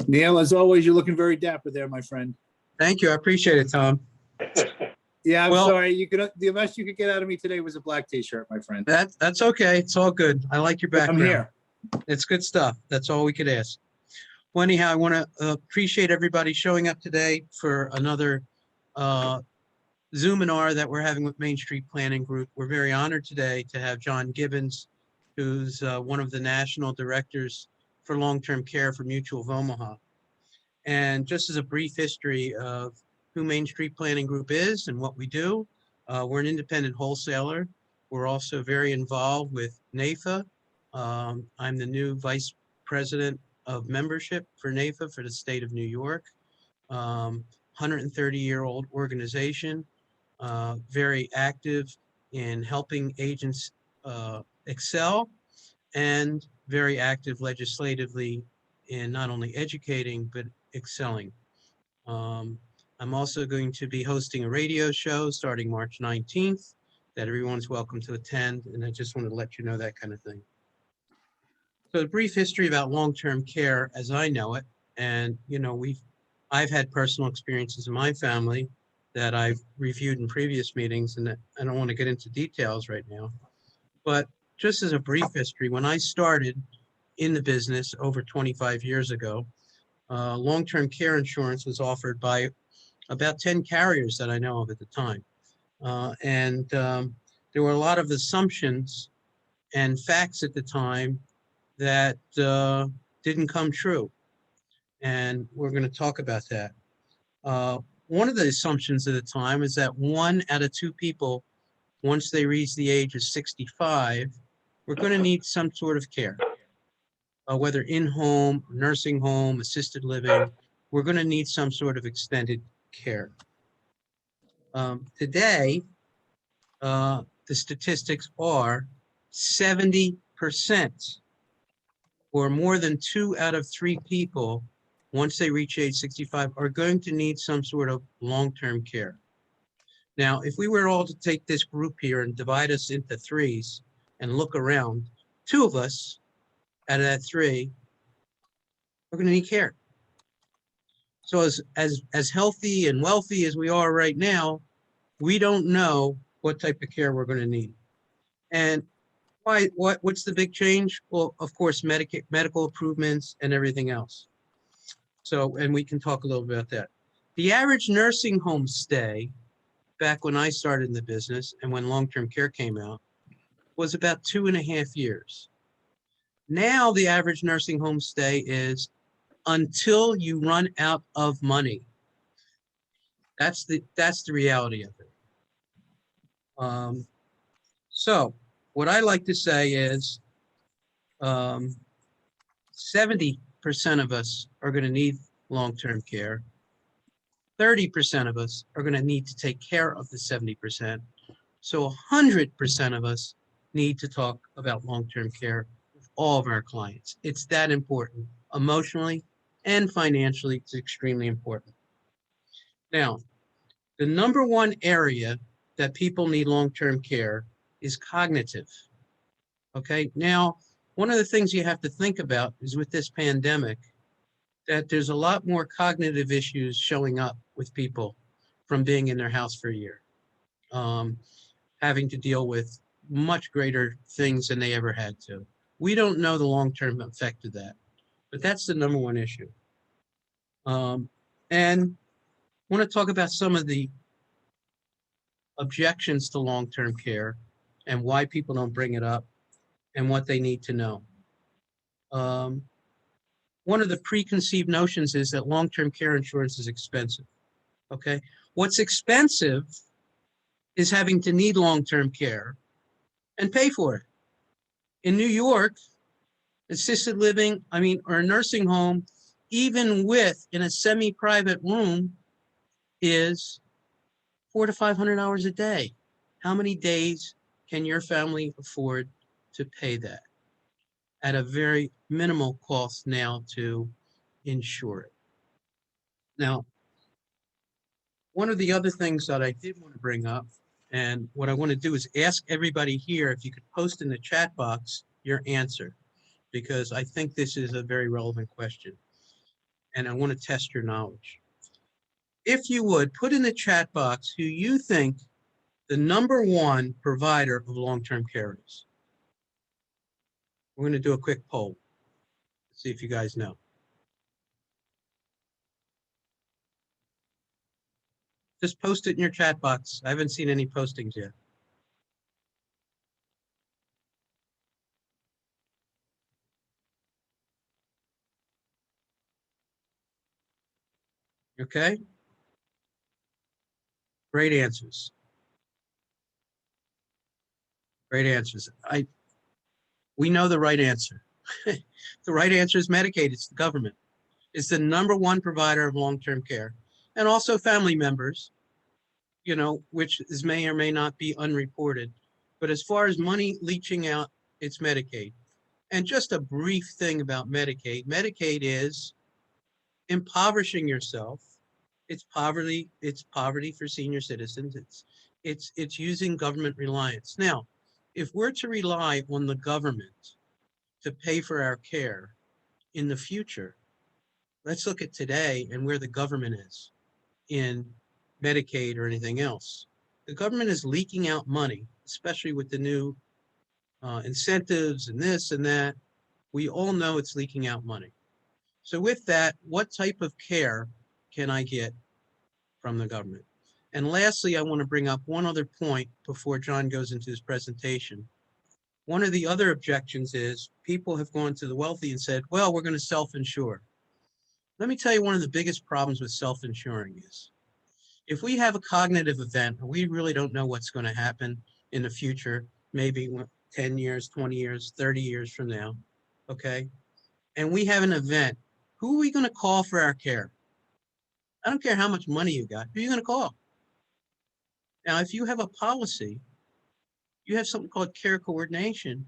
Neil, as always, you're looking very dapper there, my friend. Thank you. I appreciate it, Tom. Yeah, I'm Well- sorry. The best you could get out of me today was a black T-shirt, my friend. That's okay. It's all good. I like your background. I'm here. It's good stuff. That's all we could ask. Well, anyhow, I want to appreciate everybody showing up today for another Zoominar that we're having with Main Street Planning Group. We're very honored today to have John Gibbons, who's one of the national directors for long-term care for Mutual of Omaha. And just as a brief history of who Main Street Planning Group is and what we do, we're an independent wholesaler. We're also very involved with NAFA. I'm the new vice president of membership for NAFA for the state of New York. 130-year-old organization, very active in helping agents excel, and very active legislatively in not only educating, but excelling. I'm also going to be hosting a radio show starting March 19th that everyone's welcome to attend, and I just want to let you know that kind of thing. So a brief history about long-term care as I know it, and I've had personal experiences in my family that I've reviewed in previous meetings, and I don't want to get into details right now. But just as a brief history, when I started in the business over 25 years ago, long-term care insurance was offered by about 10 carriers that I know of at the time. There were a lot of assumptions and facts at the time that didn't come true. And we're going to talk about that. One of the assumptions at the time is that 1 out of 2 people, once they reach the age of 65, we're going to need some sort of care, whether in-home, nursing home, assisted living. We're going to need some sort of extended care. Today, the statistics are 70%, or more than 2 out of 3 people, once they reach age 65, are going to need some sort of long-term care. Now, if we were all to take this group here and divide us into threes and look around, 2 of us out of that 3 are going to need care. So as healthy and wealthy as we are right now, we don't know what type of care we're going to need. And what's the big change? Well, of course, medical improvements and everything else. So, and we can talk a little bit about that. The average nursing home stay back when I started in the business and when long-term care came out was about 2.5 years. Now the average nursing home stay is until you run out of money. That's the reality of it. So what I like to say is 70% of us are going to need long-term care. 30% of us are going to need to take care of the 70%. So 100% of us need to talk about long-term care with all of our clients. It's that important. Emotionally and financially, it's extremely important. Now, the number one area that people need long-term care is cognitive. Okay, now, one of the things you have to think about is with this pandemic, that there's a lot more cognitive issues showing up with people from being in their house for a year, having to deal with much greater things than they ever had to. We don't know the long-term effect of that, but that's the number one issue. And I want to talk about some of the objections to long-term care and why people don't bring it up and what they need to know. One of the preconceived notions is that long-term care insurance is expensive, okay? What's expensive is having to need long-term care and pay for it. In New York, assisted living, or a nursing home, even in a semi-private room, is $400 to $500 a day. How many days can your family afford to pay that at a very minimal cost now to insure it? Now, one of the other things that I did want to bring up, and what I want to do is ask everybody here if you could post in the chat box your answer, because I think this is a very relevant question. and I want to test your knowledge. If you would, put in the chat box who you think the #1 provider of long-term care is. We're going to do a quick poll. See if you guys know. Just post it in your chat box. I haven't seen any postings yet. Okay? Great answers. Great answers. We know the right answer. The right answer is Medicaid. It's the government. It's the #1 provider of long-term care. And also family members, which may or may not be unreported. But as far as money leaching out, it's Medicaid. And just a brief thing about Medicaid. Medicaid is impoverishing yourself. It's poverty for senior citizens. It's using government reliance. Now, if we're to rely on the government to pay for our care in the future, let's look at today and where the government is in Medicaid or anything else. The government is leaking out money, especially with the new incentives and this and that. We all know it's leaking out money. So with that, what type of care can I get from the government? And lastly, I want to bring up one other point before John goes into his presentation. One of the other objections is people have gone to the wealthy and said, well, we're going to self-insure. Let me tell you, one of the biggest problems with self-insuring is if we have a cognitive event, we really don't know what's going to happen in the future, maybe 10 years, 20 years, 30 years from now, okay? And we have an event, who are we going to call for our care? I don't care how much money you got, who are you going to call? Now, if you have a policy, you have something called care coordination,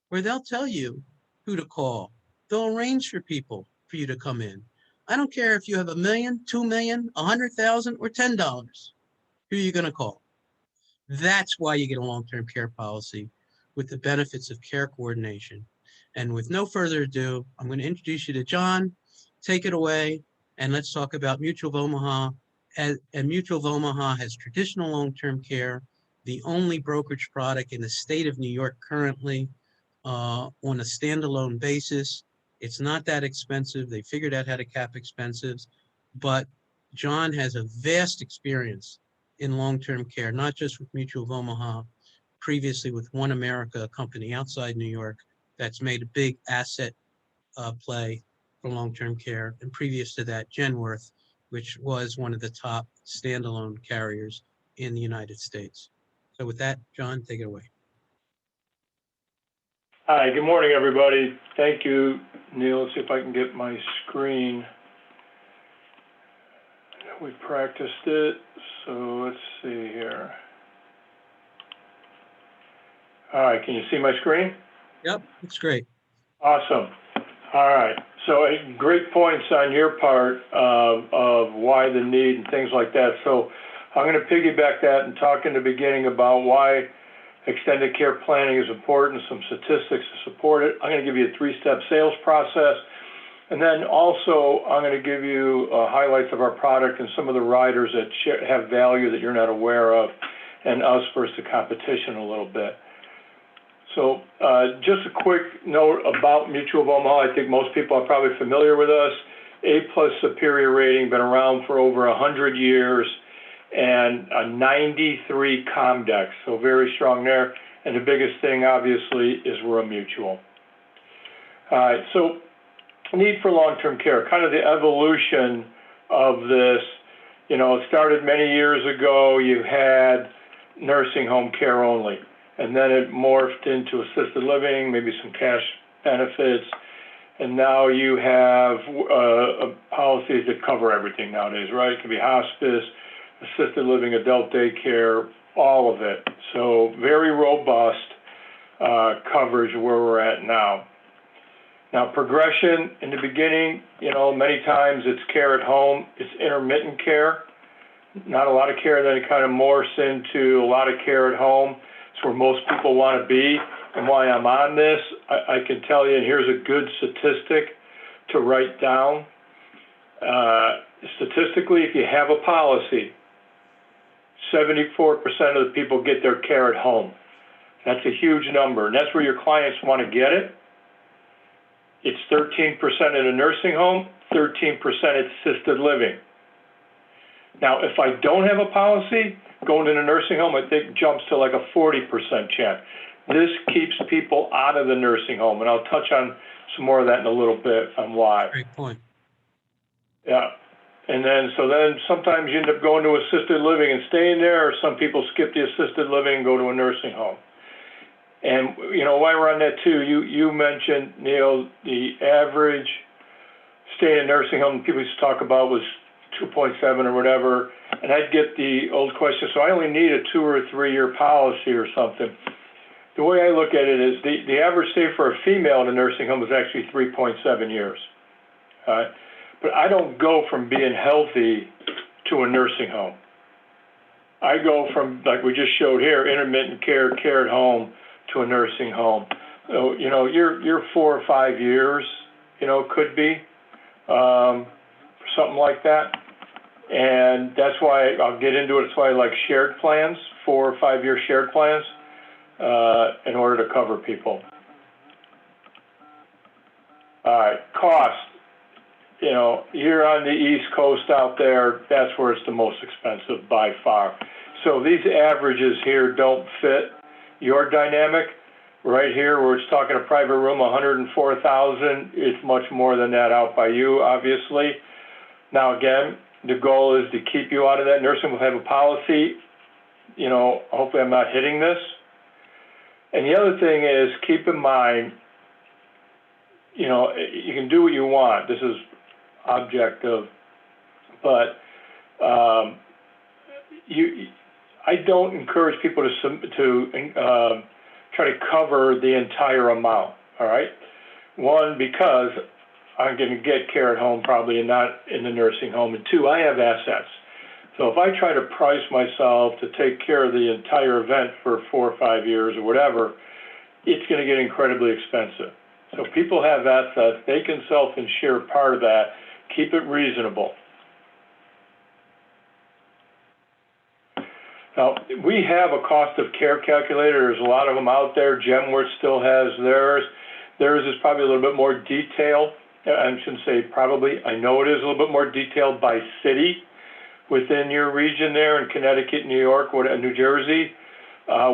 where they'll tell you who to call. They'll arrange for people for you to come in. I don't care if you have $1 million, $2 million, 100,000, or $10. Who are you going to call? That's why you get a long-term care policy with the benefits of care coordination. And with no further ado, I'm going to introduce you to John. Take it away, and let's talk about Mutual of Omaha. And Mutual of Omaha has traditional long-term care, the only brokerage product in the state of New York currently on a standalone basis. It's not that expensive. They figured out how to cap expenses, but John has a vast experience in long-term care, not just with Mutual of Omaha, previously with One America, a company outside New York that's made a big asset play for long-term care, and previous to that, Genworth, which was one of the top standalone carriers in the United States. So with that, John, take it away. Hi, good morning, everybody. Thank you, Neil. Let's see if I can get my screen. We practiced it, so let's see here. All right, can you see my screen? Yep, it's great. Awesome. All right, so great points on your part of why the need and things like that. So I'm going to piggyback that and talk in the beginning about why extended care planning is important, some statistics to support it. I'm going to give you a 3-step sales process. And then also, I'm going to give you highlights of our product and some of the riders that have value that you're not aware of, and us versus the competition a little bit. So just a quick note about Mutual of Omaha. I think most people are probably familiar with us. A+ superior rating, been around for over 100 years, and a 93 Comdex, so very strong there. And the biggest thing, obviously, is we're a mutual. All right, so need for long-term care, kind of the evolution of this. It started many years ago. You had nursing home care only, and then it morphed into assisted living, maybe some cash benefits, and now you have policies that cover everything nowadays, right? It can be hospice, assisted living, adult daycare, all of it. So very robust coverage where we're at now. Now, progression in the beginning, many times it's care at home, it's intermittent care, not a lot of care, then it kind of morphs into a lot of care at home. It's where most people want to be. And why I'm on this, I can tell you, and here's a good statistic to write down. Statistically, if you have a policy, 74% of the people get their care at home. That's a huge number, and that's where your clients want to get it. It's 13% in a nursing home, 13% at assisted living. Now, if I don't have a policy, going in a nursing home, I think jumps to like a 40% chance. This keeps people out of the nursing home, and I'll touch on some more of that in a little bit on why. Great point. Yeah. And then, so then sometimes you end up going to assisted living and staying there, or some people skip the assisted living and go to a nursing home. And, you know, while we're on that too, you mentioned, Neil, the average stay in a nursing home people used to talk about was 2.7 or whatever. And I'd get the old question, so I only need a 2 or 3 year policy or something. The way I look at it is the average stay for a female in a nursing home is actually 3.7 years. But I don't go from being healthy to a nursing home. I go from, like we just showed here, intermittent care, care at home, to a nursing home. So, you know, you're 4 or 5 years, you know, could be, for something like that. And that's why I'll get into it. That's why I like shared plans, 4 or 5 year shared plans, in order to cover people. All right, cost. You know, here on the East Coast out there, that's where it's the most expensive by far. So these averages here don't fit your dynamic. Right here, where it's talking a private room, 104,000, it's much more than that out by you, obviously. Now again, the goal is to keep you out of that. Nursing will have a policy. You know, hopefully I'm not hitting this. And the other thing is, keep in mind, you know, you can do what you want. This is objective, but I don't encourage people to try to cover the entire amount. All right, one, because I'm going to get care at home probably and not in the nursing home, and two, I have assets. So if I try to price myself to take care of the entire event for 4 or 5 years or whatever, it's going to get incredibly expensive. So people have assets, they can self-insure part of that, keep it reasonable. Now, we have a cost of care calculator. There's a lot of them out there. Gemworth still has theirs. Theirs is probably a little bit more detailed. I shouldn't say probably. I know it is a little bit more detailed by city within your region there in Connecticut, New York, New Jersey.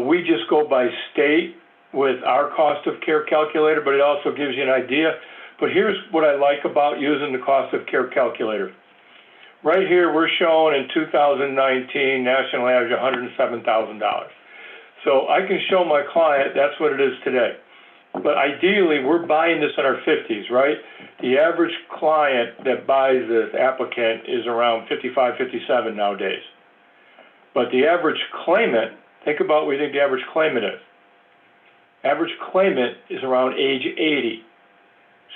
We just go by state with our cost of care calculator, but it also gives you an idea. But here's what I like about using the cost of care calculator. Right here, we're showing in 2019, national average $107,000. So I can show my client that's what it is today. But ideally, we're buying this in our 50s, right? The average client that buys this applicant is around 55, 57 nowadays. But the average claimant, think about what you think the average claimant is. Average claimant is around age 80.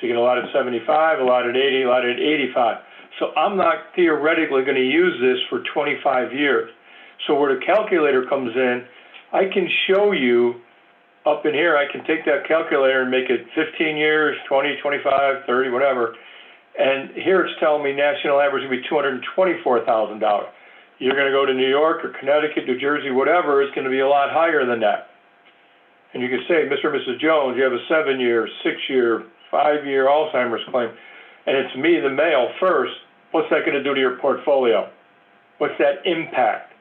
So you get a lot at 75, a lot at 80, a lot at 85. So I'm not theoretically going to use this for 25 years. So where the calculator comes in, I can show you up in here, I can take that calculator and make it 15 years, 20, 25, 30, whatever. And here it's telling me national average would be $224,000. You're going to go to New York or Connecticut, New Jersey, whatever, it's going to be a lot higher than that. And you can say, Mr. or Mrs. Jones, you have a 7-year, 6-year, 5-year Alzheimer's claim, and it's me, the male, first. What's that going to do to your portfolio? What's that impact?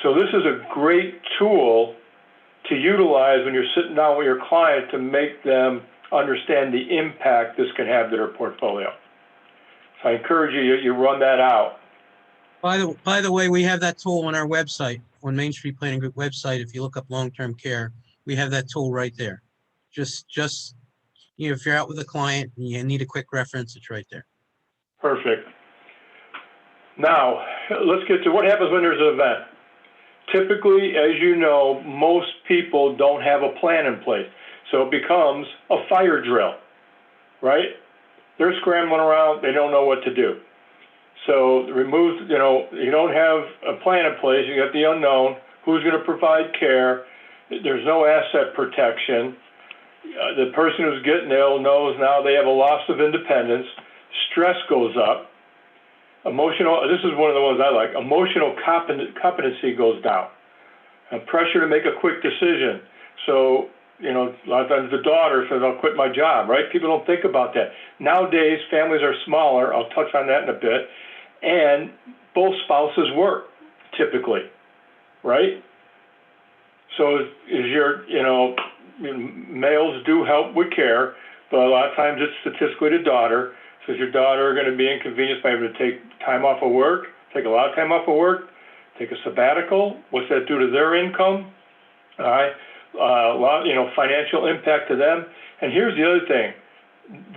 So this is a great tool to utilize when you're sitting down with your client to make them understand the impact this can have to their portfolio. So I encourage you run that out. By the way, we have that tool on our website, on Main Street Planning Group website. If you look up long-term care, we have that tool right there. Just you know, if you're out with a client and you need a quick reference, it's right there. Perfect. Now, let's get to what happens when there's an event. Typically, as you know, most people don't have a plan in place. So it becomes a fire drill, right? They're scrambling around. They don't know what to do. So remove, you know, you don't have a plan in place. You got the unknown. Who's going to provide care? There's no asset protection. The person who's getting ill knows now they have a loss of independence. Stress goes up. this is one of the ones I like, emotional competency goes down. Pressure to make a quick decision. So, you know, a lot of times the daughter says, I'll quit my job, right? People don't think about that. Nowadays, families are smaller. I'll touch on that in a bit. And both spouses work, typically, right? So males do help with care, but a lot of times it's statistically the daughter. So is your daughter going to be inconvenienced by having to take time off of work, take a lot of time off of work, take a sabbatical? What's that do to their income? All right, a lot, financial impact to them. And here's the other thing: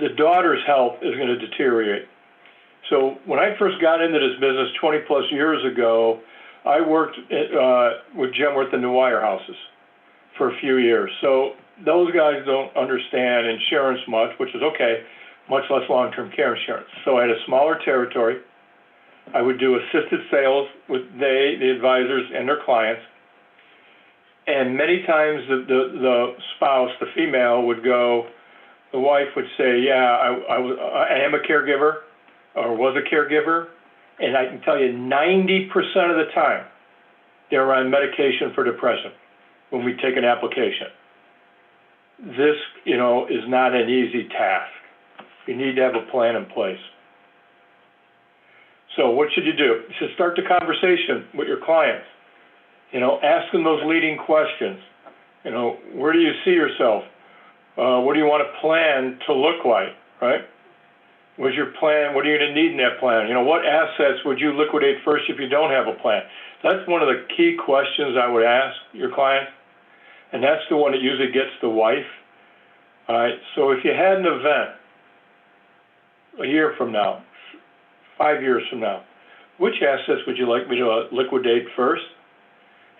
the daughter's health is going to deteriorate. So when I first got into this business 20 plus years ago, I worked with Genworth and New Wire houses for a few years. So those guys don't understand insurance much, which is okay, much less long-term care insurance. So I had a smaller territory. I would do assisted sales with the advisors and their clients. And many times the spouse, the female, would go, the wife would say, yeah, I am a caregiver or was a caregiver. And I can tell you 90% of the time, they're on medication for depression when we take an application. This, is not an easy task. You need to have a plan in place. So what should you do? You should start the conversation with your clients. Ask them those leading questions. Where do you see yourself? What do you want a plan to look like, right? What's your plan? What are you going to need in that plan? What assets would you liquidate first if you don't have a plan? That's one of the key questions I would ask your client, and that's the one that usually gets the wife. All right, so if you had an event a year from now, 5 years from now, which assets would you like me to liquidate first?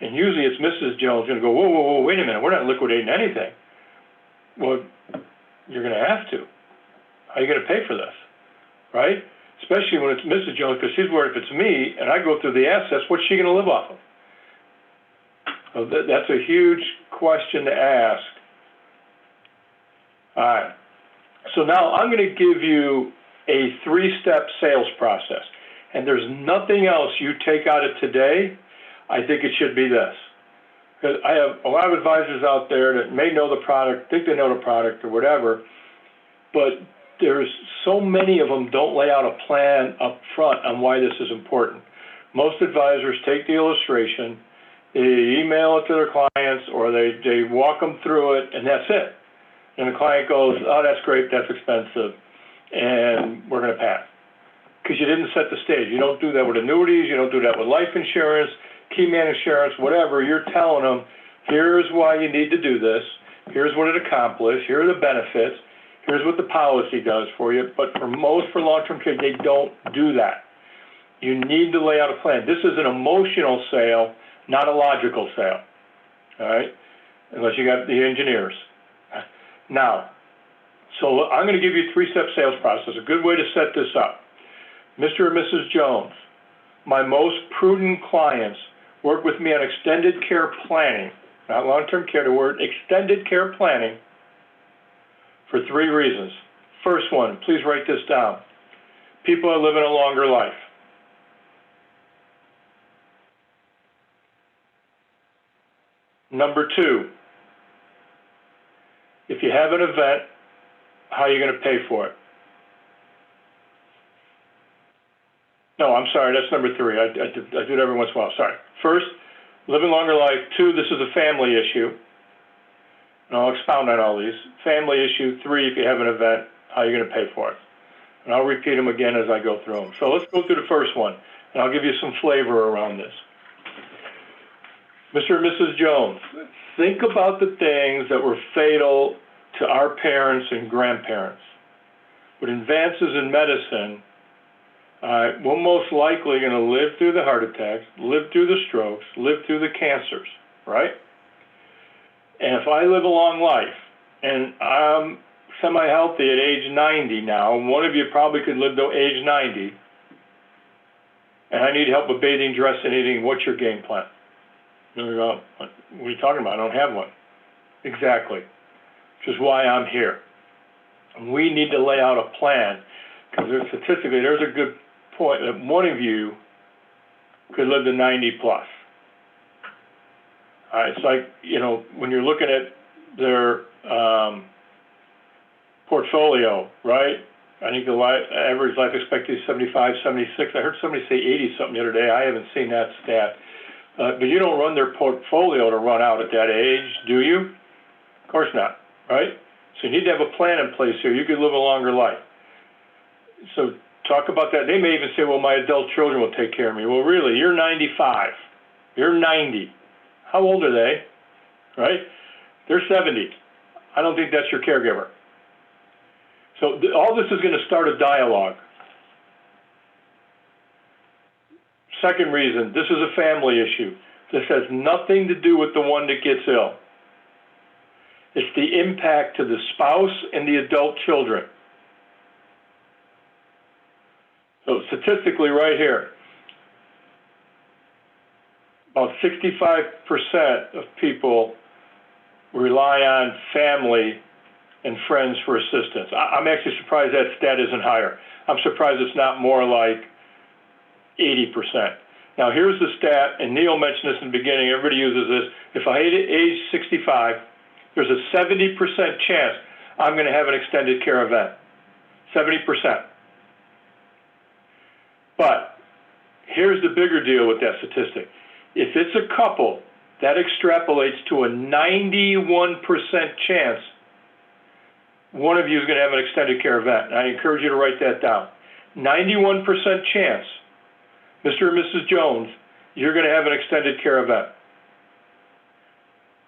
And usually it's Mrs. Jones going to go, whoa, whoa, whoa, wait a minute, we're not liquidating anything. Well, you're going to have to. How are you going to pay for this, right? Especially when it's Mrs. Jones, because she's worried if it's me and I go through the assets, what's she going to live off of? So that's a huge question to ask. All right. So now I'm going to give you a 3-step sales process. And there's nothing else you take out of today. I think it should be this. Because I have a lot of advisors out there that may know the product, think they know the product or whatever, but there's so many of them don't lay out a plan up front on why this is important. Most advisors take the illustration, they email it to their clients, or they walk them through it, and that's it. And the client goes, oh, that's great, that's expensive, and we're going to pass. Because you didn't set the stage. You don't do that with annuities, you don't do that with life insurance, key man insurance, whatever. You're telling them, here's why you need to do this, here's what it accomplished, here are the benefits, here's what the policy does for you. But for long-term care, they don't do that. You need to lay out a plan. This is an emotional sale, not a logical sale, all right? Unless you got the engineers. Now, so I'm going to give you a 3-step sales process, a good way to set this up. Mr. or Mrs. Jones, my most prudent clients work with me on extended care planning, not long-term care, the word extended care planning, for 3 reasons. First one, please write this down. People are living a longer life. Number 2, if you have an event, how are you going to pay for it? No, I'm sorry, that's number 3. I do it every once in a while, sorry. First, living longer life. 2, this is a family issue. And I'll expound on all these. Family issue. 3, if you have an event, how are you going to pay for it? And I'll repeat them again as I go through them. So let's go through the first one, and I'll give you some flavor around this. Mr. and Mrs. Jones, think about the things that were fatal to our parents and grandparents. With advances in medicine, we're most likely going to live through the heart attacks, live through the strokes, live through the cancers, right? And if I live a long life, and I'm semi-healthy at age 90 now, and one of you probably could live to age 90, and I need help with bathing, dressing, eating, what's your game plan? And we go, what are you talking about? I don't have one. Exactly, which is why I'm here. And we need to lay out a plan, because statistically, there's a good point that one of you could live to 90 plus. It's like, you know, when you're looking at their portfolio, right? I think the average life expectancy is 75, 76. I heard somebody say 80 something the other day. I haven't seen that stat. But you don't run their portfolio to run out at that age, do you? Of course not, right? So you need to have a plan in place here. You could live a longer life. So talk about that. They may even say, well, my adult children will take care of me. Well, really, you're 95. You're 90. How old are they, right? They're 70. I don't think that's your caregiver. So all this is going to start a dialogue. Second reason, this is a family issue. This has nothing to do with the one that gets ill. It's the impact to the spouse and the adult children. So statistically right here, about 65% of people rely on family and friends for assistance. I'm actually surprised that stat isn't higher. I'm surprised it's not more like 80%. Now here's the stat, and Neil mentioned this in the beginning, everybody uses this. If I hit age 65, there's a 70% chance I'm gonna have an extended care event. 70%. But here's the bigger deal with that statistic. If it's a couple, that extrapolates to a 91% chance one of you is going to have an extended care event. And I encourage you to write that down. 91% chance, Mr. and Mrs. Jones, you're going to have an extended care event.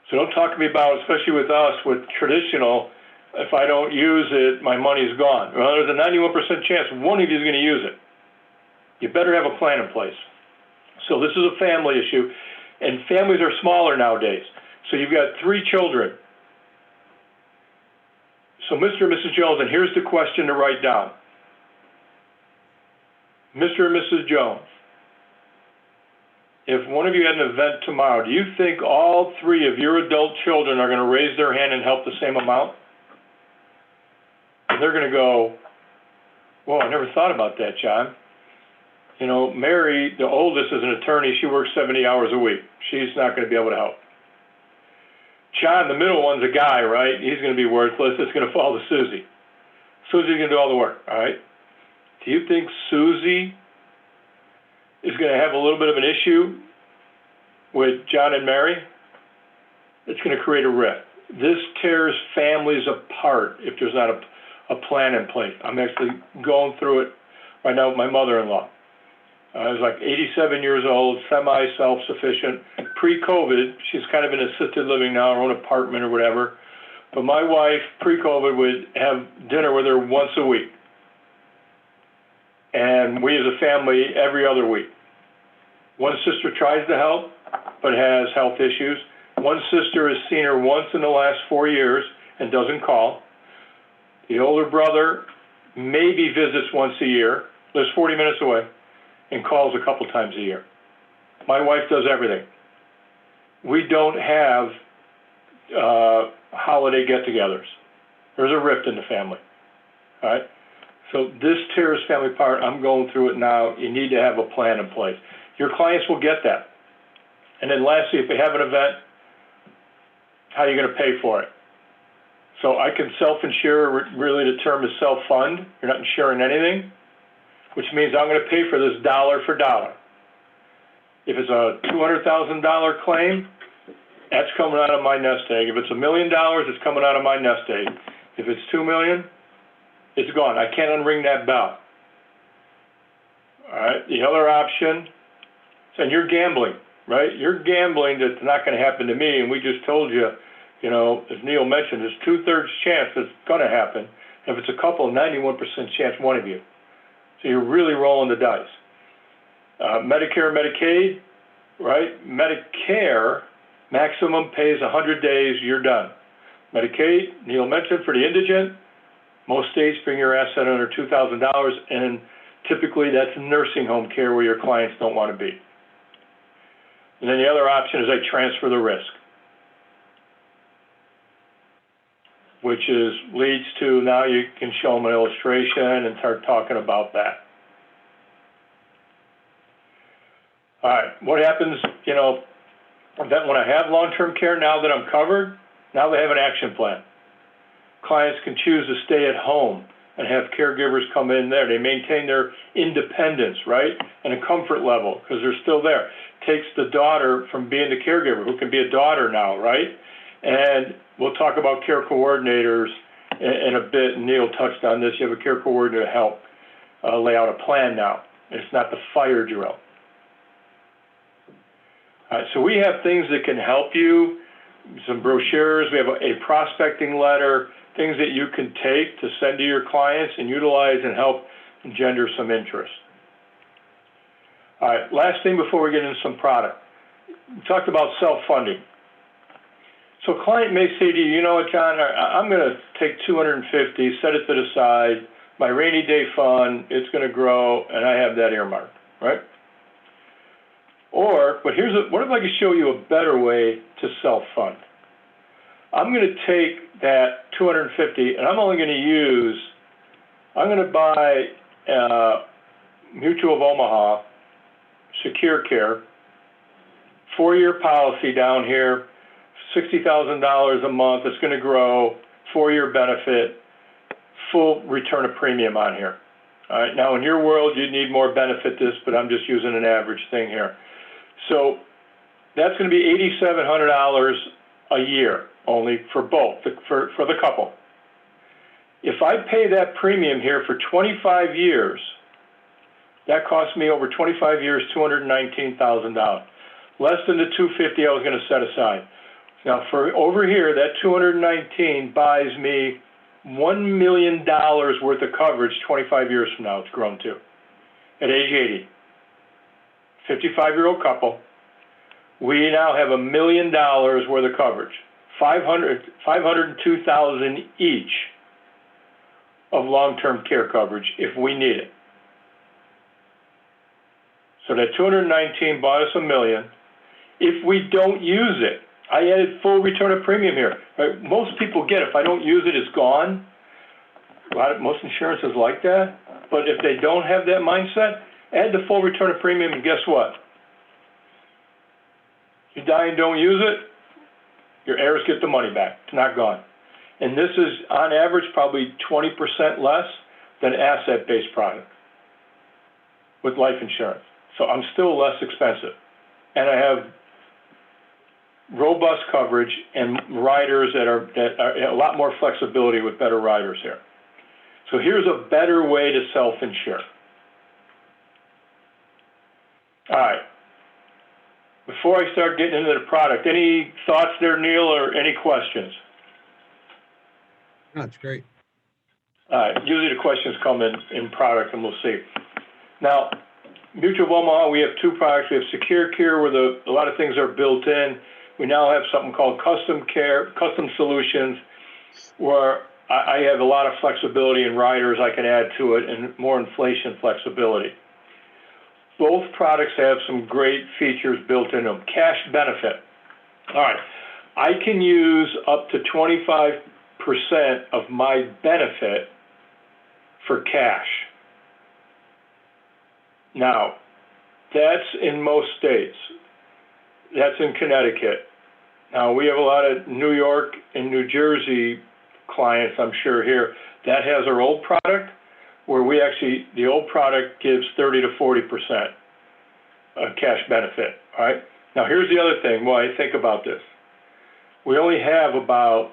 So don't talk to me about, especially with us, with traditional, if I don't use it, my money's gone. Well, there's a 91% chance one of you is going to use it. You better have a plan in place. So this is a family issue, and families are smaller nowadays. So you've got 3 children. So Mr. and Mrs. Jones, and here's the question to write down. Mr. and Mrs. Jones, if one of you had an event tomorrow, do you think all 3 of your adult children are going to raise their hand and help the same amount? And they're going to go, well, I never thought about that, John. You know, Mary, the oldest, is an attorney. She works 70 hours a week. She's not going to be able to help. John, the middle one's a guy, right? He's going to be worthless. It's going to fall to Susie. Susie's going to do all the work, all right? Do you think Susie is going to have a little bit of an issue with John and Mary? It's going to create a rift. This tears families apart if there's not a plan in place. I'm actually going through it right now with my mother-in-law. I was like 87 years old, semi-self-sufficient. Pre-COVID, she's kind of in assisted living now, her own apartment or whatever. But my wife, pre-COVID, would have dinner with her once a week. And we as a family, every other week. One sister tries to help, but has health issues. One sister has seen her once in the last 4 years and doesn't call. The older brother maybe visits once a year, lives 40 minutes away, and calls a couple times a year. My wife does everything. We don't have holiday get-togethers. There's a rift in the family, all right? So this tears family apart. I'm going through it now. You need to have a plan in place. Your clients will get that. And then lastly, if they have an event, how are you going to pay for it? So I can self-insure, really the term is self-fund. You're not insuring anything, which means I'm going to pay for this dollar for dollar. If it's a $200,000 claim, that's coming out of my nest egg. If it's $1 million, it's coming out of my nest egg. If it's $2 million, it's gone. I can't unring that bell. All right, the other option, and you're gambling, right? You're gambling that it's not going to happen to me, and we just told you, you know, as Neil mentioned, there's 2/3 chance it's going to happen. If it's a couple, 91% chance one of you. So you're really rolling the dice. Medicare, Medicaid, right? Medicare, maximum pays 100 days, you're done. Medicaid, Neil mentioned, for the indigent, most states bring your asset under $2,000, and typically that's nursing home care where your clients don't want to be. And then the other option is they transfer the risk, which leads to now you can show them an illustration and start talking about that. All right, what happens, you know, that when I have long-term care, now that I'm covered, now they have an action plan. Clients can choose to stay at home and have caregivers come in there. They maintain their independence, right? And a comfort level, because they're still there. Takes the daughter from being the caregiver, who can be a daughter now, right? And we'll talk about care coordinators in a bit. Neil touched on this. You have a care coordinator to help lay out a plan now. It's not the fire drill. So we have things that can help you, some brochures, we have a prospecting letter, things that you can take to send to your clients and utilize and help engender some interest. All right, last thing before we get into some product. We talked about self-funding. So a client may say to you, you know what, John, I'm going to take $250, set it to the side, my rainy day fund, it's going to grow, and I have that earmarked, right? Or, but what if I could show you a better way to self-fund? I'm going to take that $250, and I'm only going to use, I'm going to buy Mutual of Omaha, Secure Care, 4-year policy down here, $60,000 a month. It's going to grow, 4-year benefit, full return of premium on here. All right. Now, in your world, you need more benefit this, but I'm just using an average thing here. So that's going to be $8,700 a year only for both, for the couple. If I pay that premium here for 25 years, that costs me over 25 years, $219,000, less than the $250 I was going to set aside. Now, for over here, that $219 buys me $1 million worth of coverage 25 years from now. It's grown to at age 80. 55-year-old couple. We now have $1 million worth of coverage, $502,000 each of long-term care coverage if we need it. So that 219 bought us $1 million. If we don't use it, I added full return of premium here. Right? Most people get it. If I don't use it, it's gone. Most insurances like that. But if they don't have that mindset, add the full return of premium, and guess what? You die and don't use it, your heirs get the money back. It's not gone. And this is, on average, probably 20% less than asset-based product with life insurance. So I'm still less expensive. And I have robust coverage and riders that are a lot more flexibility with better riders here. So here's a better way to self-insure. All right. Before I start getting into the product, any thoughts there, Neil, or any questions? That's great. All right. Usually the questions come in product, and we'll see. Now, Mutual of Omaha, we have 2 products. We have Secure Care, where a lot of things are built in. We now have something called Custom Care, Custom Solutions, where I have a lot of flexibility in riders I can add to it and more inflation flexibility. Both products have some great features built in them. Cash benefit. All right. I can use up to 25% of my benefit for cash. Now, that's in most states. That's in Connecticut. Now, we have a lot of New York and New Jersey clients, I'm sure, here. That has our old product, where we actually, the old product gives 30 to 40% of cash benefit, all right? Now, here's the other thing while I think about this. We only have about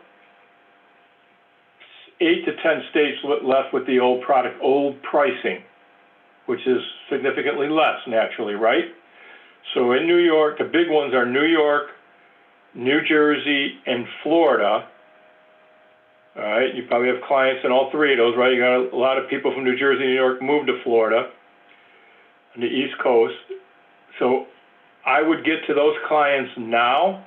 8 to 10 states left with the old product, old pricing, which is significantly less, naturally, right? So in New York, the big ones are New York, New Jersey, and Florida. All right, you probably have clients in all 3 of those, right? You got a lot of people from New Jersey and New York moved to Florida on the East Coast. So I would get to those clients now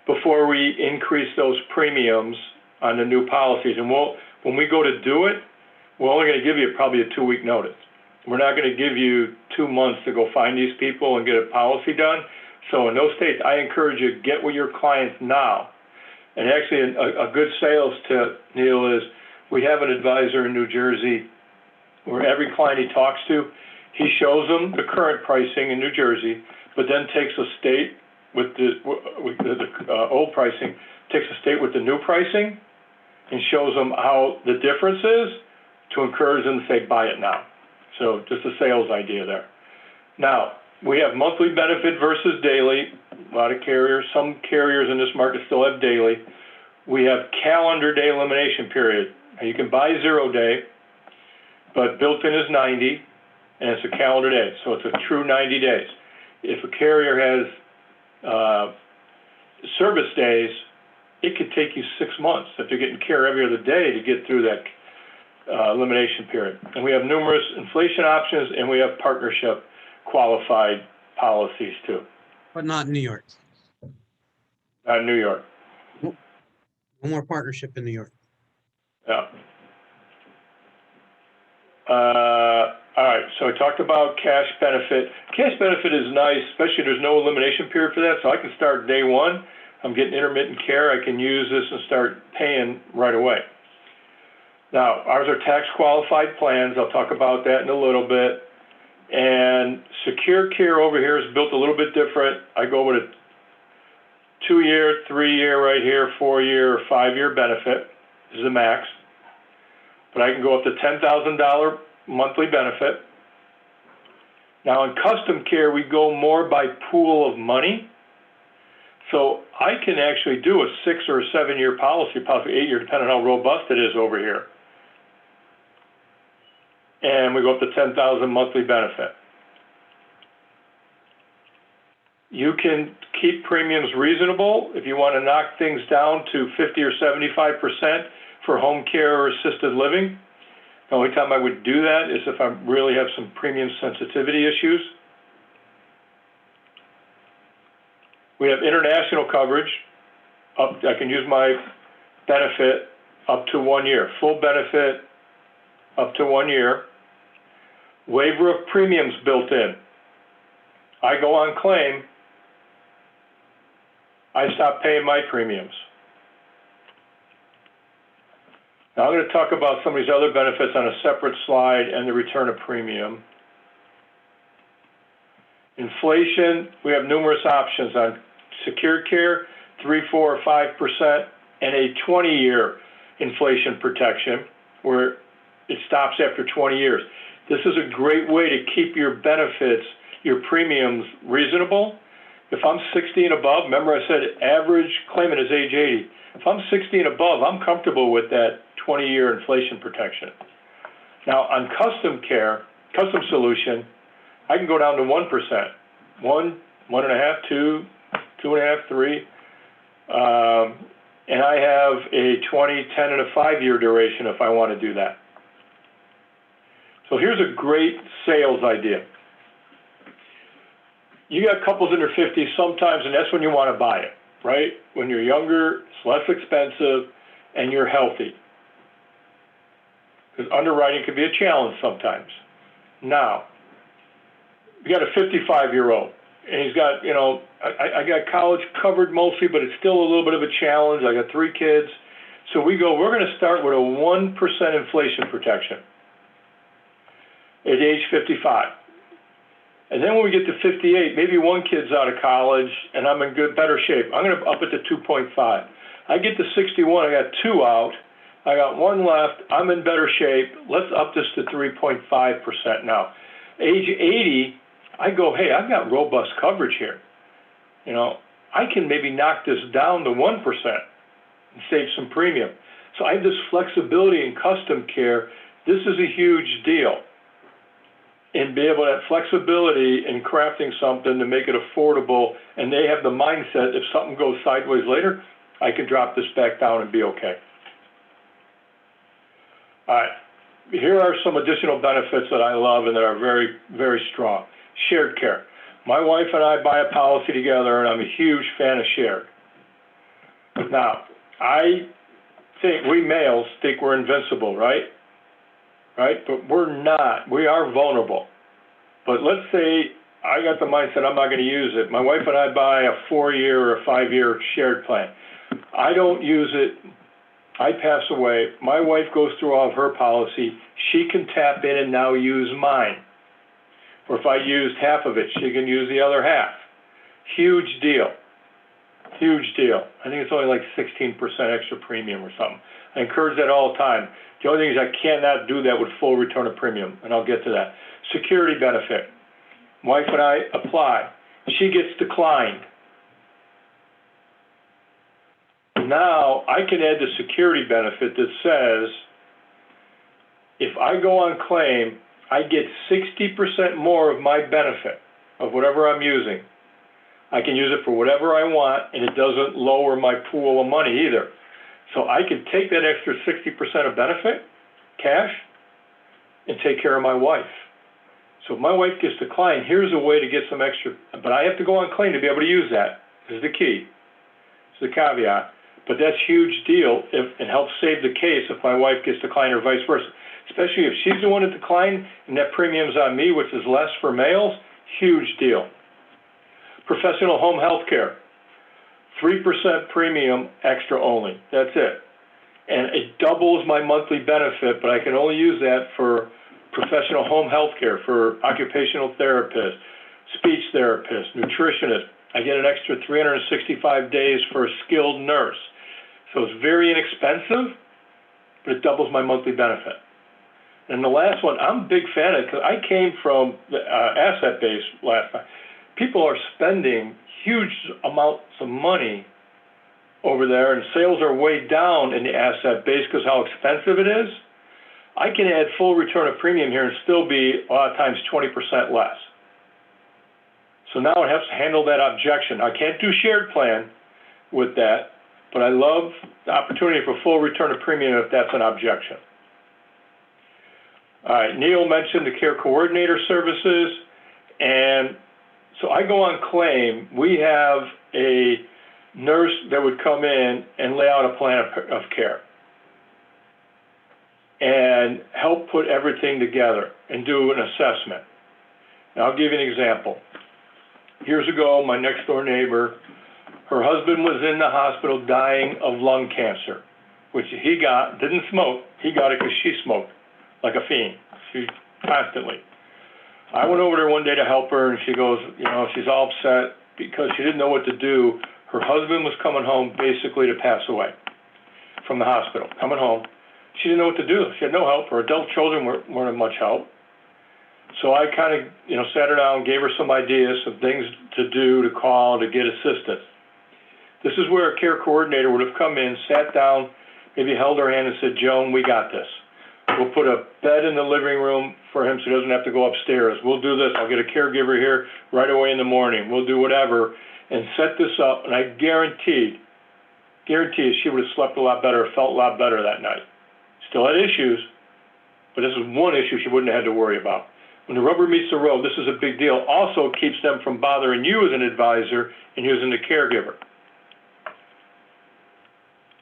before we increase those premiums on the new policies. And when we go to do it, we're only going to give you probably a 2-week notice. We're not going to give you 2 months to go find these people and get a policy done. So in those states, I encourage you to get with your clients now. And actually, a good sales tip, Neil, is we have an advisor in New Jersey where every client he talks to, He shows them the current pricing in New Jersey, but then takes a state with the old pricing, takes a state with the new pricing, and shows them how the difference is to encourage them to say, buy it now. So just a sales idea there. Now, we have monthly benefit versus daily. A lot of carriers, some carriers in this market still have daily. We have calendar day elimination period. Now, you can buy 0 day, but built in is 90, and it's a calendar day, so it's a true 90 days. If a carrier has service days, it could take you 6 months if you're getting care every other day to get through that elimination period. And we have numerous inflation options, and we have partnership qualified policies too. But not in New York. Not in New York. No more partnership in New York. Yeah. All right, so I talked about cash benefit. Cash benefit is nice, especially there's no elimination period for that, so I can start day one. I'm getting intermittent care. I can use this and start paying right away. Now, ours are tax qualified plans. I'll talk about that in a little bit. And secure care over here is built a little bit different. I go with a 2-year, 3-year right here, 4-year, or 5-year benefit. This is the max. But I can go up to $10,000 monthly benefit. Now in custom care, we go more by pool of money. So I can actually do a 6 or 7-year policy, possibly 8-year, depending on how robust it is over here. And we go up to $10,000 monthly benefit. You can keep premiums reasonable if you want to knock things down to 50 or 75% for home care or assisted living. The only time I would do that is if I really have some premium sensitivity issues. We have international coverage. I can use my benefit up to 1 year. Full benefit up to 1 year. Waiver of premiums built in. I go on claim, I stop paying my premiums. Now I'm going to talk about some of these other benefits on a separate slide and the return of premium. Inflation, we have numerous options on secured care, 3, 4, or 5%, and a 20-year inflation protection where it stops after 20 years. This is a great way to keep your benefits, your premiums reasonable. If I'm 60 and above, remember I said average claimant is age 80. If I'm 60 and above, I'm comfortable with that 20-year inflation protection. Now on custom care, custom solution, I can go down to 1%, 1, 1.5, 2, 2.5, 3, and I have a 20, 10, and a 5-year duration if I want to do that. So here's a great sales idea. You got couples in their 50s sometimes, and that's when you want to buy it, right? When you're younger, it's less expensive, and you're healthy. Because underwriting can be a challenge sometimes. Now, you got a 55-year-old, and he's got, you know, I got college covered mostly, but it's still a little bit of a challenge. I got 3 kids. So we go, we're going to start with a 1% inflation protection at age 55. And then when we get to 58, maybe 1 kid's out of college and I'm in better shape. I'm going to up it to 2.5. I get to 61, I got 2 out. I got 1 left. I'm in better shape. Let's up this to 3.5% now. Age 80, I go, hey, I've got robust coverage here. You know, I can maybe knock this down to 1% and save some premium. So I have this flexibility in custom care. This is a huge deal. And be able to have flexibility in crafting something to make it affordable, and they have the mindset, if something goes sideways later, I can drop this back down and be okay. All right, here are some additional benefits that I love and that are very, very strong. Shared care. My wife and I buy a policy together, and I'm a huge fan of shared. Now, I think we males think we're invincible, right? Right? But we're not. We are vulnerable. But let's say I got the mindset I'm not going to use it. My wife and I buy a 4-year or a 5-year shared plan. I don't use it. I pass away. My wife goes through all of her policy. She can tap in and now use mine. Or if I used half of it, she can use the other half. Huge deal. Huge deal. I think it's only like 16% extra premium or something. I encourage that all the time. The only thing is I cannot do that with full return of premium, and I'll get to that. Security benefit. Wife and I apply. She gets declined. Now I can add the security benefit that says if I go on claim, I get 60% more of my benefit of whatever I'm using. I can use it for whatever I want, and it doesn't lower my pool of money either. So I can take that extra 60% of benefit, cash, and take care of my wife. So if my wife gets declined, here's a way to get some extra, but I have to go on claim to be able to use that. This is the key. This is the caveat. But that's a huge deal if it helps save the case if my wife gets declined or vice versa. Especially if she's the one that declined and that premium's on me, which is less for males, huge deal. Professional home health care, 3% premium extra only, that's it. And it doubles my monthly benefit, but I can only use that for professional home health care, for occupational therapists, speech therapists, nutritionists. I get an extra 365 days for a skilled nurse. So it's very inexpensive, but it doubles my monthly benefit. And the last one, I'm a big fan of, because I came from the asset-based last time. People are spending huge amounts of money over there, and sales are way down in the asset base because how expensive it is. I can add full return of premium here and still be a lot of times 20% less. So now it has to handle that objection. I can't do shared plan with that, but I love the opportunity for full return of premium if that's an objection. All right, Neil mentioned the care coordinator services, and so I go on claim. We have a nurse that would come in and lay out a plan of care and help put everything together and do an assessment. Now, I'll give you an example. Years ago, my next door neighbor, her husband was in the hospital dying of lung cancer, which he got, didn't smoke, he got it because she smoked like a fiend, she constantly. I went over there one day to help her, and she goes, you know, she's all upset because she didn't know what to do. Her husband was coming home basically to pass away from the hospital, coming home. She didn't know what to do. She had no help. Her adult children weren't of much help. So I kind of, you know, sat her down, gave her some ideas, some things to do, to call, to get assistance. This is where a care coordinator would have come in, sat down, maybe held her hand and said, Joan, we got this. We'll put a bed in the living room for him so he doesn't have to go upstairs. We'll do this. I'll get a caregiver here right away in the morning. We'll do whatever and set this up. And I guarantee she would have slept a lot better, felt a lot better that night. Still had issues, but this is one issue she wouldn't have had to worry about. When the rubber meets the road, this is a big deal. Also keeps them from bothering you as an advisor and using the caregiver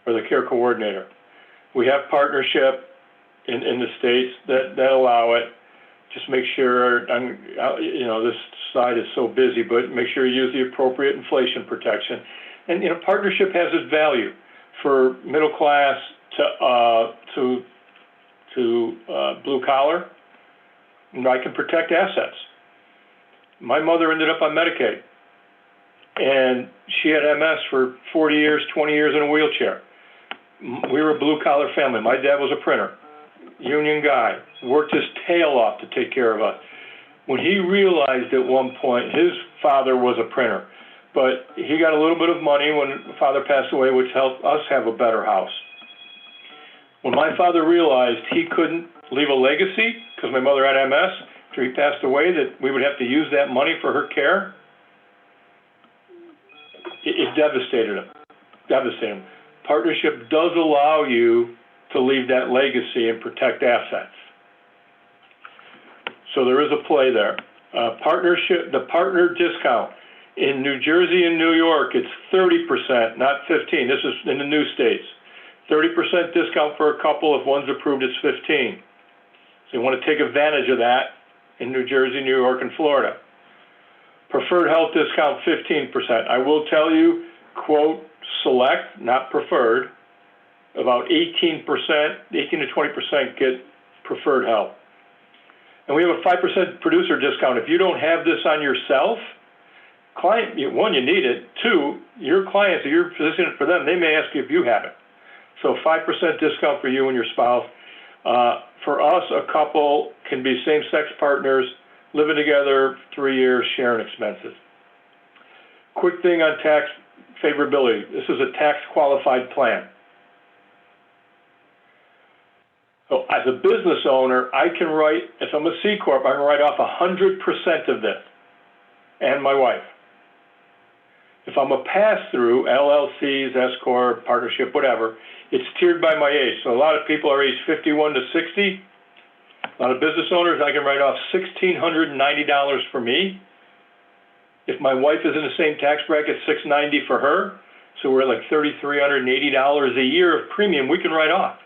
or the care coordinator. We have partnership in the states that allow it. Just make sure, you know, this side is so busy, but make sure you use the appropriate inflation protection. And, you know, partnership has its value for middle class to blue collar. And I can protect assets. My mother ended up on Medicaid, and she had MS for 40 years, 20 years in a wheelchair. We were a blue collar family. My dad was a printer. Union guy, worked his tail off to take care of us. When he realized at one point, his father was a printer, but he got a little bit of money when father passed away, which helped us have a better house. When my father realized he couldn't leave a legacy, because my mother had MS, after he passed away, that we would have to use that money for her care, it devastated him. Partnership does allow you to leave that legacy and protect assets. So there is a play there. Partnership, the partner discount. In New Jersey and New York, it's 30%, not 15. This is in the new states. 30% discount for a couple. If one's approved, it's 15. So you want to take advantage of that in New Jersey, New York, and Florida. Preferred health discount, 15%. I will tell you, quote, select, not preferred, about 18%, 18 to 20% get preferred health. And we have a 5% producer discount. If you don't have this on yourself, client, one, you need it. Two, your clients, if you're positioning it for them, they may ask you if you have it. So 5% discount for you and your spouse. For us, a couple can be same-sex partners, living together 3 years, sharing expenses. Quick thing on tax favorability. This is a tax-qualified plan. So as a business owner, I can write, if I'm a C Corp, I can write off 100% of this, and my wife. If I'm a pass-through, LLCs, S Corp, partnership, whatever, it's tiered by my age. So a lot of people are aged 51 to 60. A lot of business owners, I can write off $1,690 for me. If my wife is in the same tax bracket, $690 for her. So we're at like $3,380 a year of premium we can write off.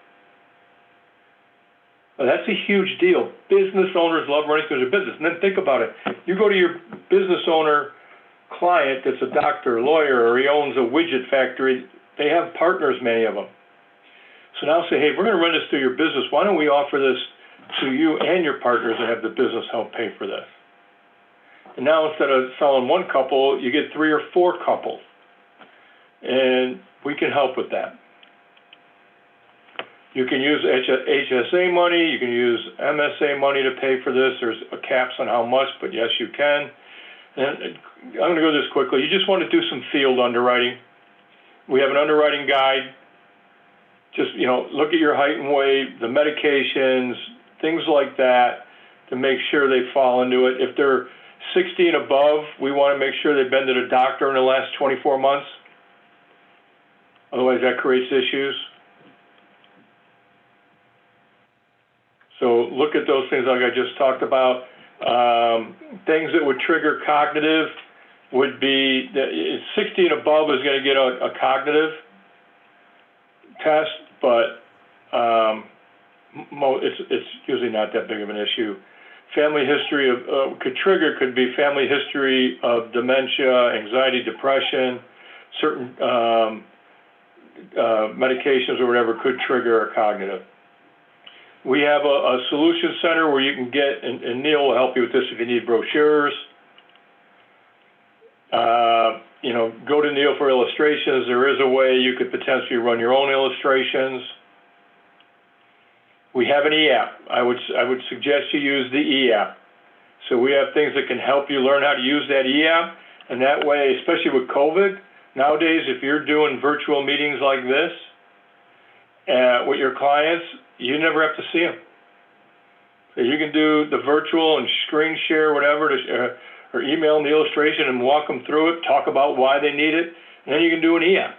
Now that's a huge deal. Business owners love running through their business. And then think about it. You go to your business owner client that's a doctor, lawyer, or he owns a widget factory. They have partners, many of them. So now say, hey, we're going to run this through your business. Why don't we offer this to you and your partners and have the business help pay for this? And now instead of selling one couple, you get 3 or 4 couples. And we can help with that. You can use HSA money, you can use MSA money to pay for this. There's caps on how much, but yes, you can. And I'm going to go this quickly. You just want to do some field underwriting. We have an underwriting guide. Just, look at your height and weight, the medications, things like that to make sure they fall into it. If they're 60 and above, we want to make sure they've been to the doctor in the last 24 months. Otherwise, that creates issues. So look at those things like I just talked about. Things that would trigger cognitive would be, 60 and above is going to get a cognitive test, but it's usually not that big of an issue. Family history of could be family history of dementia, anxiety, depression, certain medications or whatever could trigger a cognitive. We have a solution center where you can get, and Neil will help you with this if you need brochures. Go to Neil for illustrations. There is a way you could potentially run your own illustrations. We have an e-app. I would suggest you use the e-app. So we have things that can help you learn how to use that e-app, and that way, especially with COVID, nowadays, if you're doing virtual meetings like this with your clients, you never have to see them. So you can do the virtual and screen share, whatever, or email them the illustration and walk them through it, talk about why they need it, and then you can do an e-app.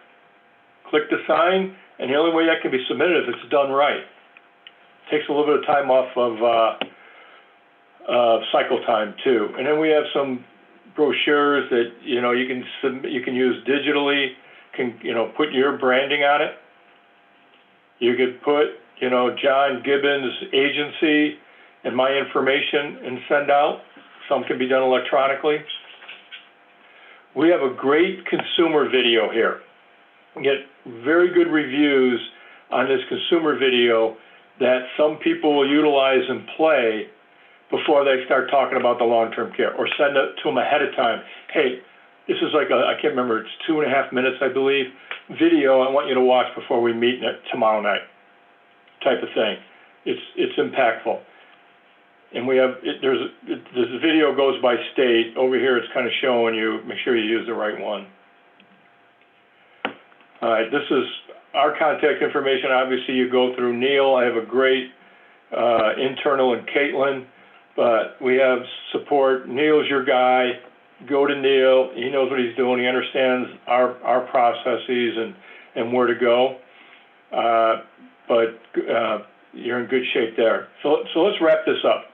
Click the sign, and the only way that can be submitted if it's done right. Takes a little bit of time off of cycle time too. And then we have some brochures that you can use digitally. Can put your branding on it. You could put John Gibbons Agency and my information and send out. Some can be done electronically. We have a great consumer video here. We get very good reviews on this consumer video that some people will utilize and play before they start talking about the long-term care, or send it to them ahead of time. Hey, this is like I can't remember, it's 2.5 minutes, I believe, video I want you to watch before we meet tomorrow night, type of thing. It's impactful. And we have, this video goes by state. Over here it's kind of showing you, make sure you use the right one. All right, this is our contact information. Obviously you go through Neil. I have a great internal and Caitlin, but we have support. Neil's your guy. Go to Neil. He knows what he's doing. He understands our processes and where to go. But you're in good shape there. So let's wrap this up.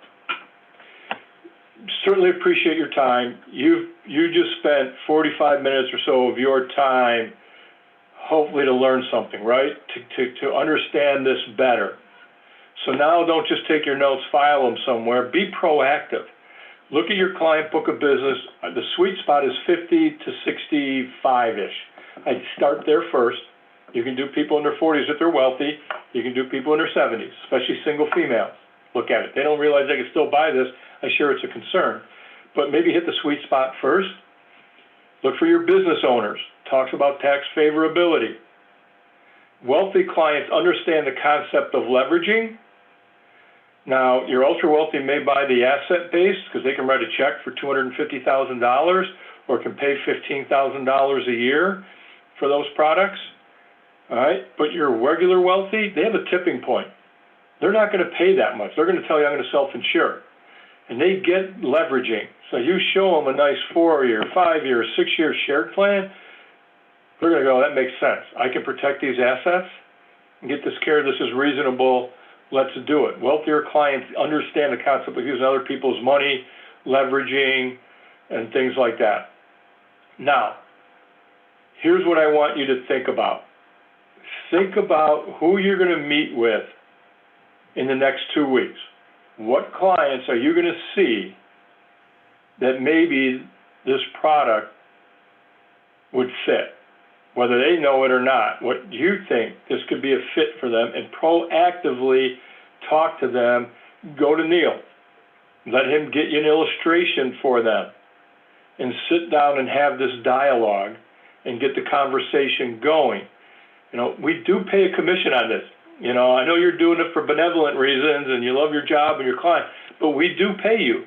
Certainly appreciate your time. You just spent 45 minutes or so of your time, hopefully to learn something, right? To understand this better. So now don't just take your notes, file them somewhere. Be proactive. Look at your client book of business. The sweet spot is 50 to 65-ish. I'd start there first. You can do people in their 40s if they're wealthy. You can do people in their 70s, especially single females. look at it. They don't realize they can still buy this. I'm sure it's a concern, but maybe hit the sweet spot first. Look for your business owners. Talks about tax favorability. Wealthy clients understand the concept of leveraging. Now, your ultra wealthy may buy the asset base because they can write a check for $250,000 or can pay $15,000 a year for those products. All right, but your regular wealthy, they have a tipping point. They're not going to pay that much. They're going to tell you, I'm going to self-insure. And they get leveraging. So you show them a nice 4-year, 5-year, 6-year shared plan, they're going to go, that makes sense. I can protect these assets and get this care. This is reasonable. Let's do it. Wealthier clients understand the concept of using other people's money, leveraging, and things like that. Now, here's what I want you to think about. Think about who you're going to meet with in the next 2 weeks. What clients are you going to see that maybe this product would fit? Whether they know it or not, what you think this could be a fit for them, and proactively talk to them. Go to Neil. Let him get you an illustration for them and sit down and have this dialogue and get the conversation going. You know, we do pay a commission on this. You know, I know you're doing it for benevolent reasons and you love your job and your client, but we do pay you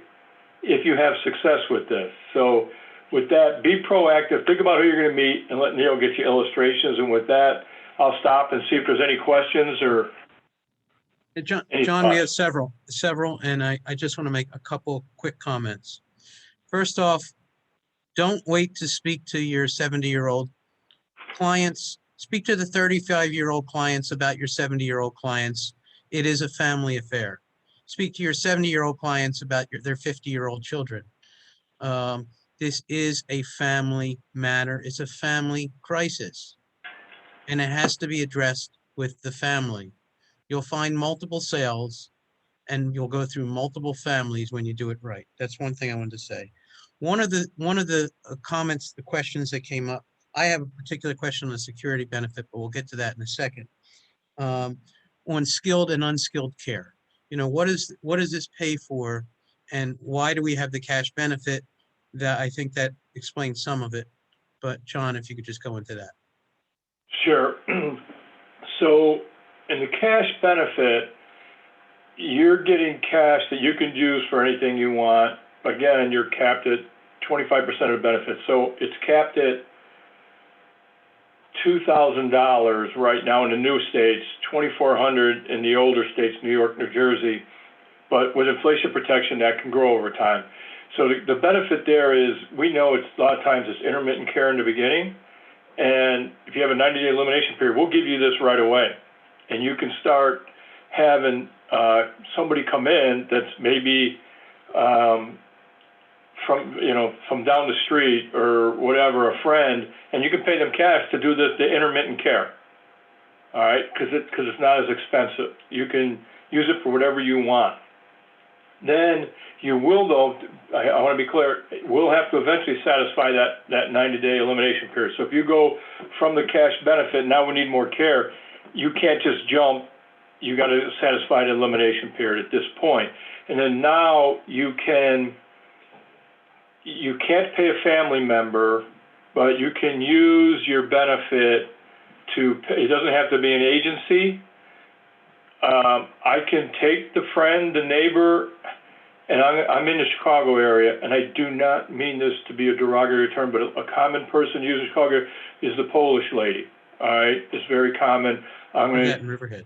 if you have success with this. So with that, be proactive. Think about who you're going to meet and let Neil get you illustrations. And with that, I'll stop and see if there's any questions or John, we have several, and I just want to make a couple quick comments. First off, don't wait to speak to your 70-year-old clients. Speak to the 35-year-old clients about your 70-year-old clients. It is a family affair. Speak to your 70-year-old clients about their 50-year-old children. This is a family matter. It's a family crisis, and it has to be addressed with the family. You'll find multiple sales, and you'll go through multiple families when you do it right. That's one thing I wanted to say. One of the comments, the questions that came up, I have a particular question on the security benefit, but we'll get to that in a second. On skilled and unskilled care, you know, what does this pay for, and why do we have the cash benefit? That I think that explains some of it. But John, if you could just go into that. Sure. So in the cash benefit, you're getting cash that you can use for anything you want. Again, you're capped at 25% of the benefit. So it's capped at $2,000 right now in the new states, $2,400 in the older states, New York, New Jersey. But with inflation protection, that can grow over time. So the benefit there is, we know it's a lot of times it's intermittent care in the beginning. And if you have a 90-day elimination period, we'll give you this right away. And you can start having somebody come in that's maybe from down the street or whatever, a friend, and you can pay them cash to do the intermittent care. All right, because it's not as expensive. You can use it for whatever you want. Then you will, though, I want to be clear, we'll have to eventually satisfy that 90-day elimination period. So if you go from the cash benefit, now we need more care, you can't just jump. You got to satisfy the elimination period at this point. And then now you can't pay a family member, but you can use your benefit to pay. It doesn't have to be an agency. I can take the friend, the neighbor, and I'm in the Chicago area, and I do not mean this to be a derogatory term, but a common person using Chicago is the Polish lady. All right, it's very common. In Riverhead.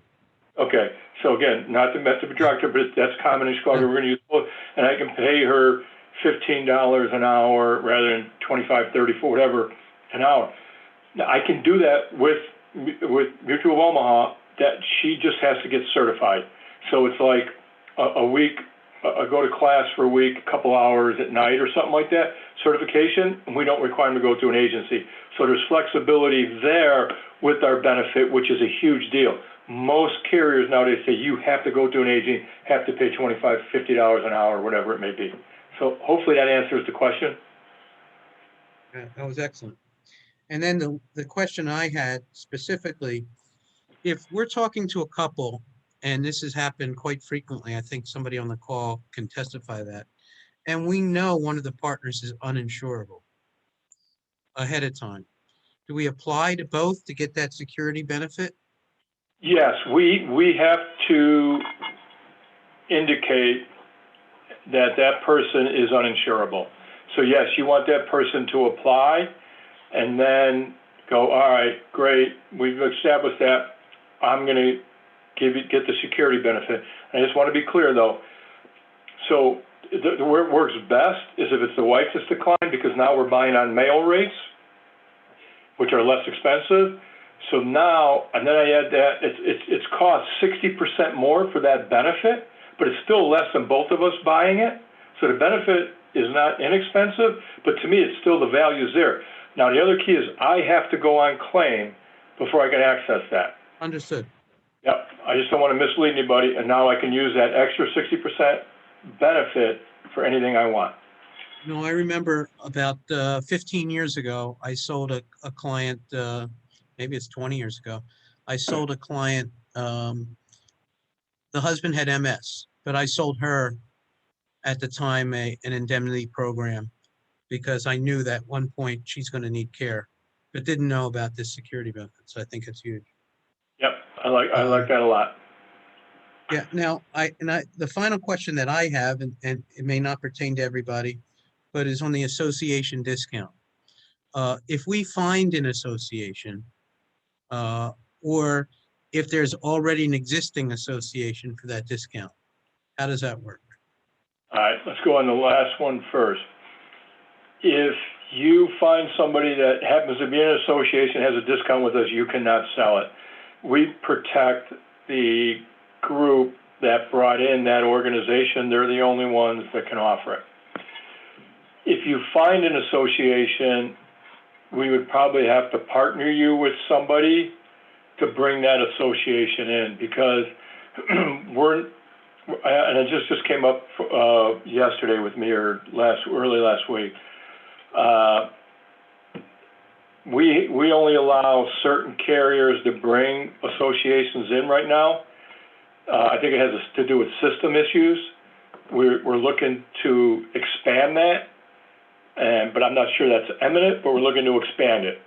Okay, so again, not to be derogatory, but that's common in Chicago. We're going to use Polish, and I can pay her $15 an hour rather than 25, 30, for whatever an hour. Now I can do that with Mutual of Omaha. That she just has to get certified. So it's like a week. I go to class for a week, a couple hours at night or something like that, certification, and we don't require them to go to an agency. So there's flexibility there with our benefit, which is a huge deal. Most carriers nowadays say you have to go to an agency, have to pay $25, $50 an hour, whatever it may be. So hopefully that answers the question. Yeah, that was excellent. And then the question I had specifically, if we're talking to a couple And this has happened quite frequently. I think somebody on the call can testify that. And we know one of the partners is uninsurable ahead of time. Do we apply to both to get that security benefit? Yes, we have to indicate that that person is uninsurable. So yes, you want that person to apply and then go, all right, great, we've established that, I'm gonna get the security benefit. I just want to be clear though, so where it works best is if it's the wife that's declined, because now we're buying on mail rates, which are less expensive. So now, and then I add that it's cost 60% more for that benefit, but it's still less than both of us buying it. So the benefit is not inexpensive, but to me, it's still the value's there. Now, the other key is I have to go on claim before I can access that. Understood. Yep, I just don't want to mislead anybody, and now I can use that extra 60% benefit for anything I want. No, I remember about 15 years ago, I sold a client, maybe it's 20 years ago. I sold a client, the husband had MS, but I sold her at the time an indemnity program because I knew that at one point she's going to need care, but didn't know about this security benefit. So I think it's huge. Yep, I like that a lot. Yeah. Now, the final question that I have, and it may not pertain to everybody, but is on the association discount. If we find an association, or if there's already an existing association for that discount, how does that work? All right, let's go on the last one first. If you find somebody that happens to be in an association, has a discount with us, you cannot sell it. We protect the group that brought in that organization. They're the only ones that can offer it. If you find an association, we would probably have to partner you with somebody to bring that association in, because and it just came up yesterday with me, or early last week. We only allow certain carriers to bring associations in right now. I think it has to do with system issues. We're looking to expand that, but I'm not sure that's imminent, but we're looking to expand it.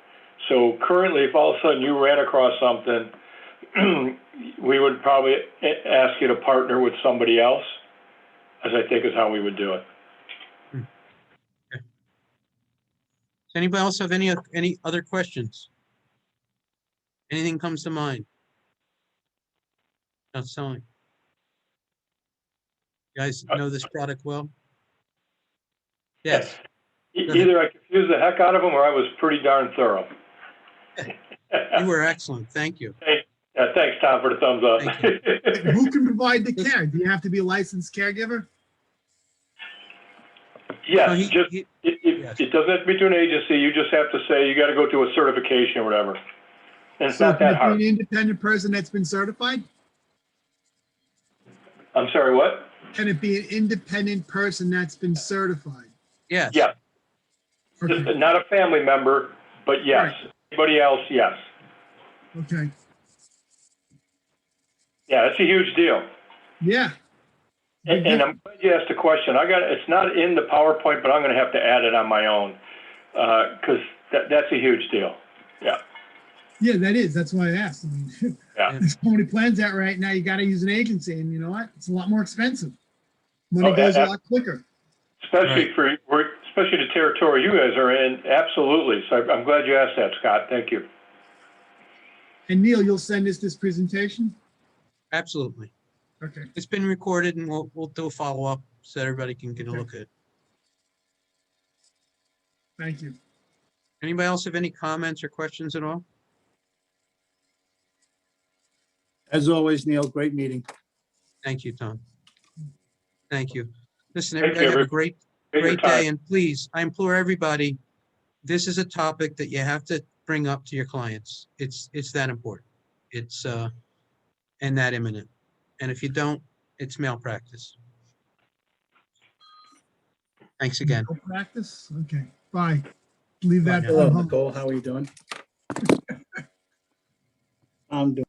So currently, if all of a sudden you ran across something, we would probably ask you to partner with somebody else, as I think is how we would do it. Okay. Does anybody else have any other questions? Anything comes to mind? Not selling. You guys know this product well? Yes. Either I confused the heck out of them, or I was pretty darn thorough. You were excellent. Thank you. Thanks, Tom, for the thumbs up. Who can provide the care? Do you have to be a licensed caregiver? Yes, So it doesn't have to be to an agency. You just have to say you got to go to a certification or whatever. And it's not that hard. Can it be an independent person that's been certified? I'm sorry, what? Can it be an independent person that's been certified? Yes. Yeah. Okay. Just not a family member, but yes. Right. Anybody else, yes. Okay. Yeah, it's a huge deal. Yeah. And I'm glad you asked the question. It's not in the PowerPoint, but I'm going to have to add it on my own, because that's a huge deal. Yeah. Yeah, that is. That's why I asked. I mean, Yeah. there's so many plans out right now. You got to use an agency, and you know what? It's a lot more expensive. Money goes a lot quicker. Especially especially the territory you guys are in. Absolutely. So I'm glad you asked that, Scott. Thank you. And Neil, you'll send us this presentation? Absolutely. Okay. It's been recorded, and we'll do a follow-up so everybody can get a look at it. Thank you. Anybody else have any comments or questions at all? As always, Neil, great meeting. Thank you, Tom. Thank you. Listen, Thank everybody you. have a great day, and please, I implore everybody, this is a topic that you have to bring up to your clients. It's that important. It's and that imminent. And if you don't, it's malpractice. Thanks again. No practice? Okay. Bye. Leave that. Hello, Nicole. How are you doing? I'm doing.